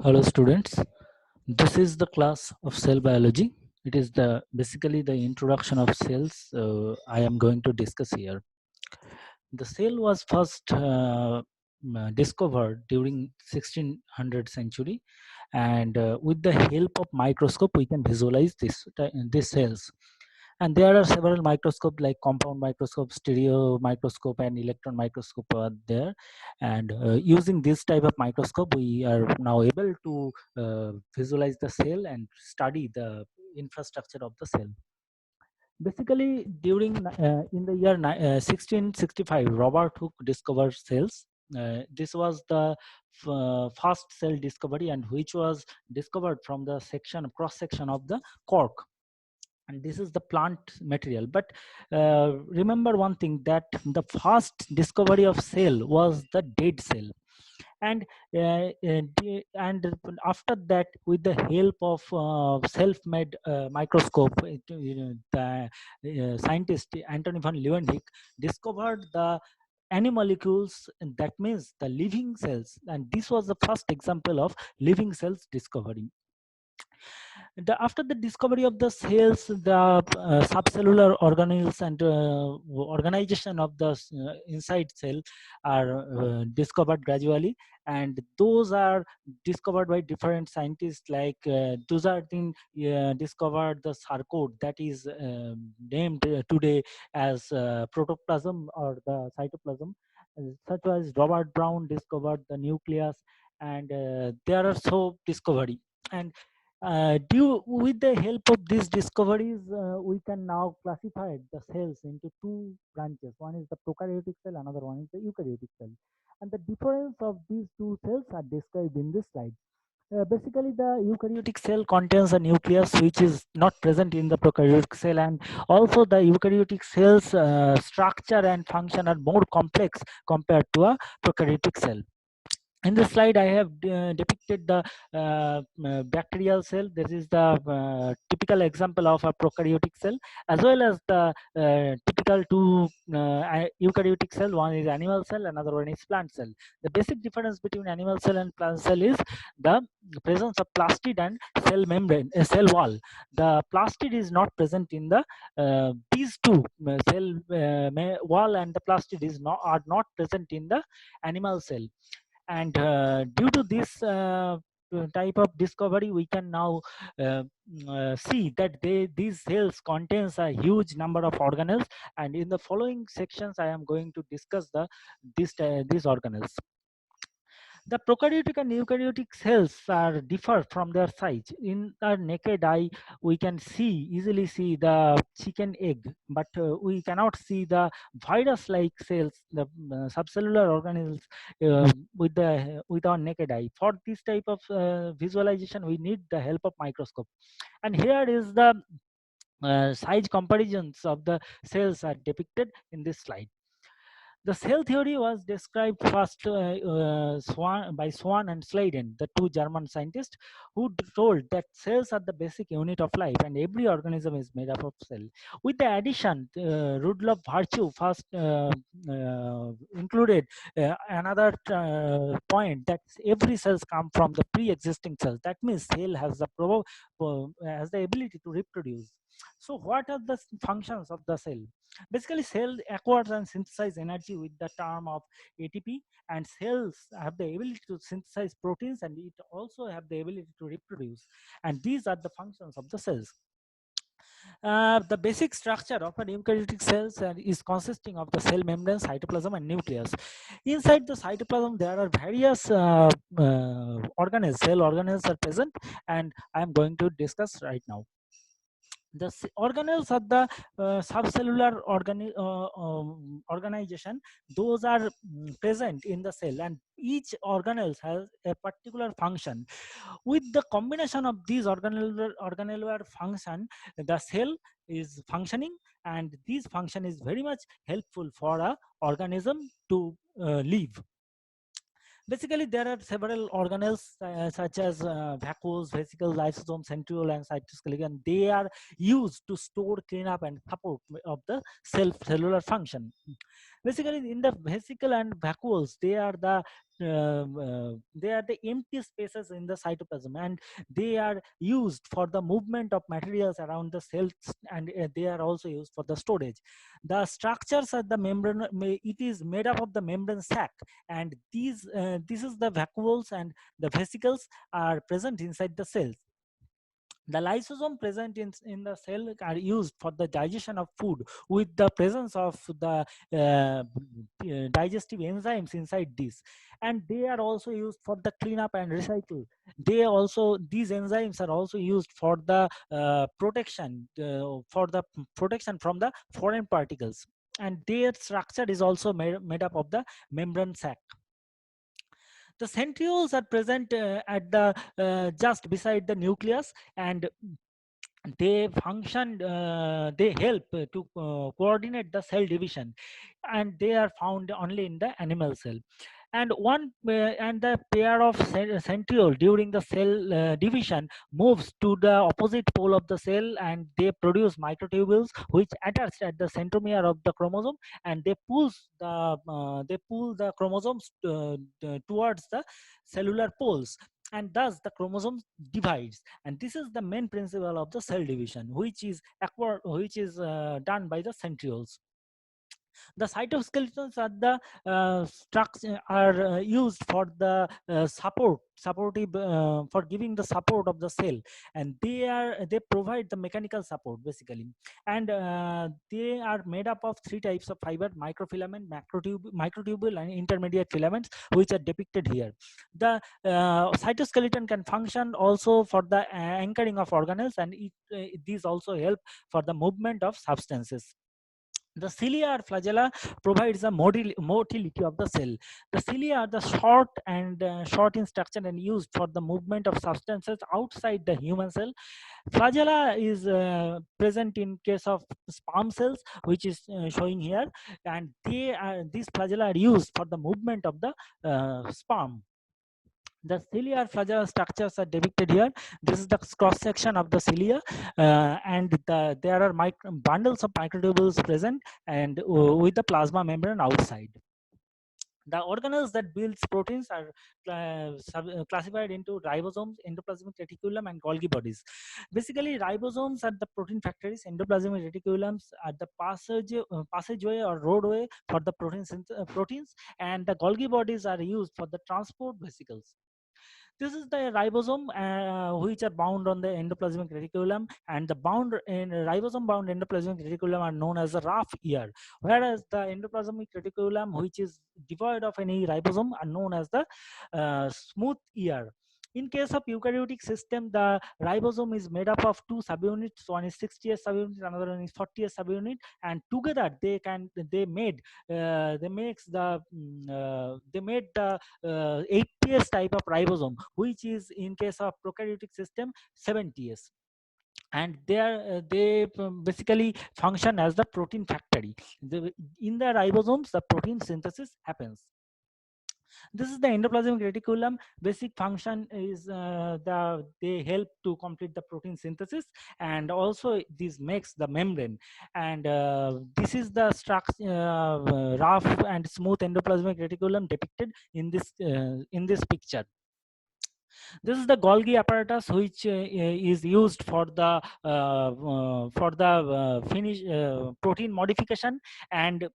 Hello students, this is the class of cell biology. It is the basically the introduction of cells I am going to discuss here. The cell was first discovered during 1600 century, and with the help of microscope we can visualize these cells. And there are several microscopes like compound microscope, stereo microscope, and electron microscope are there. And using this type of microscope we are now able to visualize the cell and study the infrastructure of the cell. Basically, during in the year 1665, Robert Hooke discovered cells. This was the first cell discovery, and which was discovered from the cross section of the cork. And this is the plant material. But remember one thing, that the first discovery of cell was the dead cell. And and after that, with the help of self-made microscope, the scientist Antony van Leeuwenhoek discovered the animalcules, and that means the living cells, and this was the first example of living cells discovery. After the discovery of the cells, the subcellular organelles and organization of the inside cell are discovered gradually, and those are discovered by different scientists. Like those are being discovered the sarcode, that is named today as protoplasm or the cytoplasm, such as Robert Brown discovered the nucleus. And there are so discovery. And due with the help of these discoveries, we can now classify the cells into two branches. One is the prokaryotic cell, another one is the eukaryotic cell. And the difference of these two cells are described in this slide. Basically, the eukaryotic cell contains a nucleus which is not present in the prokaryotic cell, and also the eukaryotic cell's structure and function are more complex compared to a prokaryotic cell. In this slide I have depicted the bacterial cell. This is the typical example of a prokaryotic cell, as well as the typical two eukaryotic cell. One is animal cell, another one is plant cell. The basic difference between animal cell and plant cell is the presence of plastid and cell membrane, cell wall. The plastid is not present in the these two cell wall, and the plastid is not are not present in the animal cell. And due to this type of discovery, we can now see that these cells contains a huge number of organelles. And in the following sections I am going to discuss these organelles. The prokaryotic and eukaryotic cells are differ from their size. In our naked eye, we can easily see the chicken egg, but we cannot see the virus-like cells, the subcellular organelles, with our naked eye. For this type of visualization, we need the help of microscope. And here is the size comparisons of the cells are depicted in this slide. The cell theory was described first by Swan and Sladen, the two German scientists, who told that cells are the basic unit of life and every organism is made up of cell. With the addition, Rudolf Virchow first included another point, that every cells come from the pre-existing cells. That means cell has has the ability to reproduce. So what are the functions of the cell? Basically, cell acquires and synthesize energy with the term of ATP, and cells have the ability to synthesize proteins, and it also have the ability to reproduce. And these are the functions of the cells. The basic structure of an eukaryotic cells is consisting of the cell membrane, cytoplasm, and nucleus. Inside the cytoplasm, there are various organelles, cell organelles are present, and I am going to discuss right now. The organelles are the subcellular organization. Those are present in the cell, and each organelle has a particular function. With the combination of these organellar function, the cell is functioning, and this function is very much helpful for a organism to live. Basically, there are several organelles such as vacuoles, vesicles, lysosomes, centriole, and cytoskeleton, and they are used to store, clean up, and support of the cellular function. Basically, in the vesicle and vacuoles, they are the empty spaces in the cytoplasm, and they are used for the movement of materials around the cells, and they are also used for the storage. The structures of the membrane, it is made up of the membrane sac, and this is the vacuoles, and the vesicles are present inside the cells. The lysosome present in the cell are used for the digestion of food, with the presence of the digestive enzymes inside this, and they are also used for the cleanup and recycle. These enzymes are also used for the protection from the foreign particles, and their structure is also made up of the membrane sac. The centrioles are present at the just beside the nucleus, and they function, they help to coordinate the cell division, and they are found only in the animal cell. And the pair of centriole during the cell division moves to the opposite pole of the cell, and they produce microtubules which attach at the centromere of the chromosome, and they pull the chromosomes towards the cellular poles, and thus the chromosome divides. And this is the main principle of the cell division, which is done by the centrioles. The cytoskeletons are the structure are used for the supportive for giving the support of the cell, and they provide the mechanical support basically. And they are made up of three types of fiber: microfilament, microtubule, and intermediate filaments, which are depicted here. The cytoskeleton can function also for the anchoring of organelles, and these also help for the movement of substances. The cilia or flagella provides the motility of the cell. The cilia are the short in structure and used for the movement of substances outside the human cell. Flagella is present in case of sperm cells, which is showing here, and these flagella are used for the movement of the sperm. The cilia or flagella structures are depicted here. This is the cross section of the cilia, and there are bundles of microtubules present, and with the plasma membrane outside. The organelles that builds proteins are classified into ribosomes, endoplasmic reticulum, and Golgi bodies. Basically, ribosomes are the protein factories, endoplasmic reticulums are the passageway or roadway for the proteins, and the Golgi bodies are used for the transport vesicles. This is the ribosome, which are bound on the endoplasmic reticulum, and the ribosome bound endoplasmic reticulum are known as the rough ear, whereas the endoplasmic reticulum, which is devoid of any ribosome, are known as the smooth ear. In case of eukaryotic system, the ribosome is made up of two subunits. One is 60S subunit, another one is 40S subunit, and together they made the 80S type of ribosome, which is in case of prokaryotic system 70S. And they basically function as the protein factory. In the ribosomes, the protein synthesis happens. This is the endoplasmic reticulum. Basic function is they help to complete the protein synthesis, and also this makes the membrane. And this is the structure, rough and smooth endoplasmic reticulum depicted in this picture. This is the Golgi apparatus, which is used for the finish protein modification. And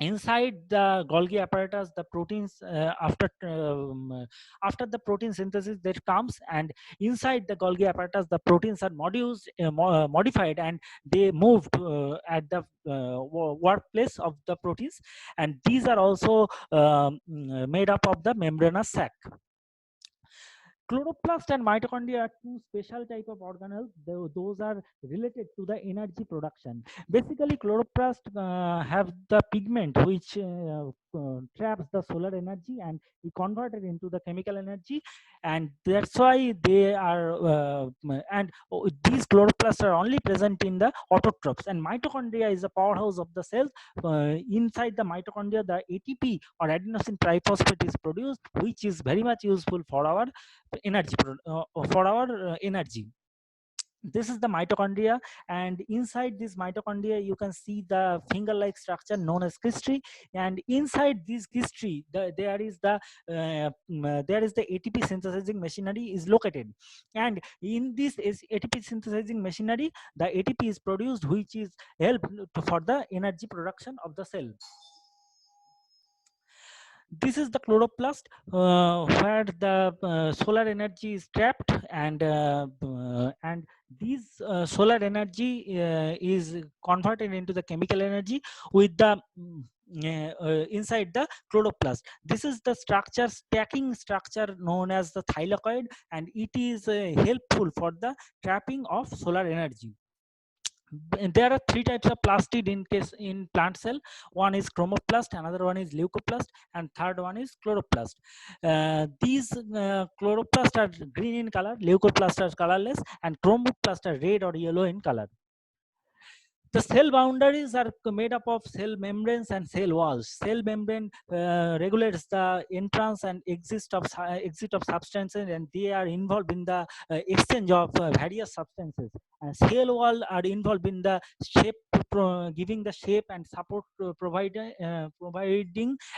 inside the Golgi apparatus, the proteins after the protein synthesis that comes, and inside the Golgi apparatus, the proteins are modified, and they moved at the workplace of the proteins, and these are also made up of the membranous sac. Chloroplast and mitochondria are two special type of organelles. Those are related to the energy production. Basically, chloroplast have the pigment which traps the solar energy and is converted into the chemical energy, and that's why they are these chloroplasts are only present in the autotrophs. And mitochondria is the powerhouse of the cells. Inside the mitochondria, the ATP or adenosine triphosphate is produced, which is very much useful for our energy. This is the mitochondria, and inside this mitochondria you can see the finger-like structure known as gistri, and inside this gistri there is the ATP synthesizing machinery is located, and in this is ATP synthesizing machinery the ATP is produced, which is help for the energy production of the cell. This is the chloroplast, where the solar energy is trapped, and this solar energy is converted into the chemical energy with the inside the chloroplast. This is the structure, stacking structure known as the thylakoid, and it is helpful for the trapping of solar energy. There are three types of plastid in plant cell. One is chromoplast, another one is leucoplast, and third one is chloroplast. These chloroplast are green in color, leucoplast are colorless, and chromoplast are red or yellow in color. The cell boundaries are made up of cell membranes and cell walls. Cell membrane regulates the entrance and exit of substances, and they are involved in the exchange of various substances. And cell wall are involved in the shape, giving the shape and support providing,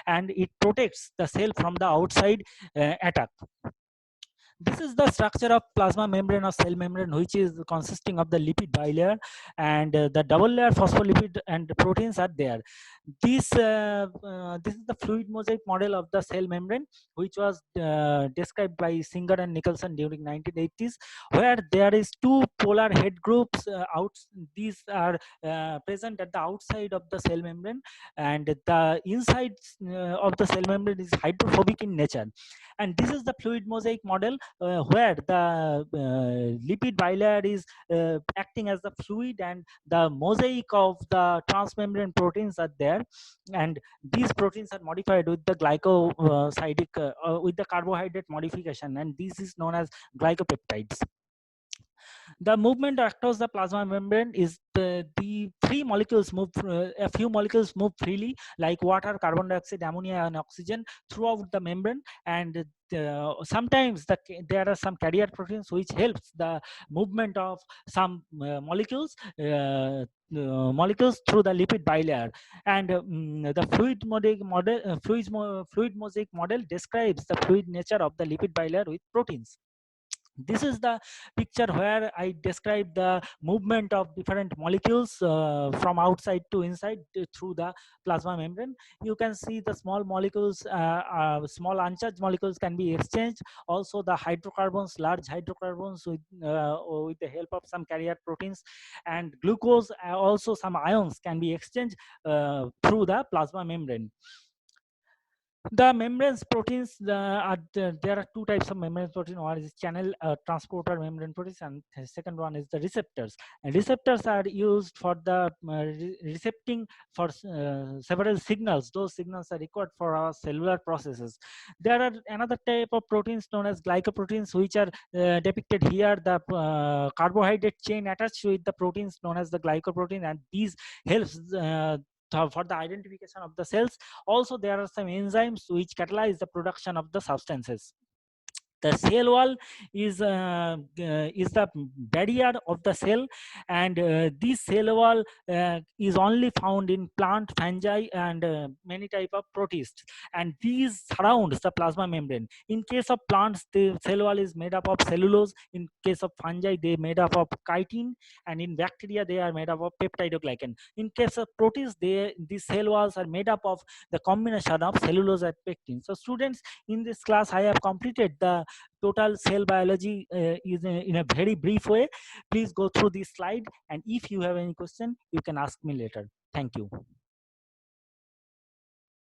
and it protects the cell from the outside attack. This is the structure of plasma membrane or cell membrane, which is consisting of the lipid bilayer, and the double layer phospholipid and proteins are there. This is the fluid mosaic model of the cell membrane, which was described by Singer and Nicholson during 1980s, where there is two polar head groups out. These are present at the outside of the cell membrane, and the inside of the cell membrane is hydrophobic in nature. And this is the fluid mosaic model, where the lipid bilayer is acting as the fluid, and the mosaic of the transmembrane proteins are there, and these proteins are modified with the glycosidic with the carbohydrate modification, and this is known as glycopeptides. The movement across the plasma membrane is the three molecules move, a few molecules move freely, like water, carbon dioxide, ammonia, and oxygen throughout the membrane, and sometimes there are some carrier proteins which helps the movement of some molecules through the lipid bilayer. And the fluid mosaic model describes the fluid nature of the lipid bilayer with proteins. This is the picture where I describe the movement of different molecules from outside to inside through the plasma membrane. You can see the small molecules, small uncharged molecules can be exchanged. Also the hydrocarbons, large hydrocarbons with the help of some carrier proteins, and glucose, also some ions can be exchanged through the plasma membrane. The membranes proteins, there are two types of membrane protein. One is channel transporter membrane proteins, and the second one is the receptors. And receptors are used for the recepting for several signals. Those signals are required for our cellular processes. There are another type of proteins known as glycoproteins, which are depicted here. The carbohydrate chain attached with the proteins known as the glycoprotein, and these helps for the identification of the cells. Also, there are some enzymes which catalyze the production of the substances. The cell wall is the barrier of the cell, and this cell wall is only found in plant, fungi, and many type of protists, and these surrounds the plasma membrane. In case of plants, the cell wall is made up of cellulose. In case of fungi, they are made up of chitin, and in bacteria they are made up of peptidoglycan. In case of protists, these cell walls are made up of the combination of cellulose and pectin. So students, in this class I have completed the total cell biology in a very brief way. Please go through this slide, and if you have any question, you can ask me later. Thank you.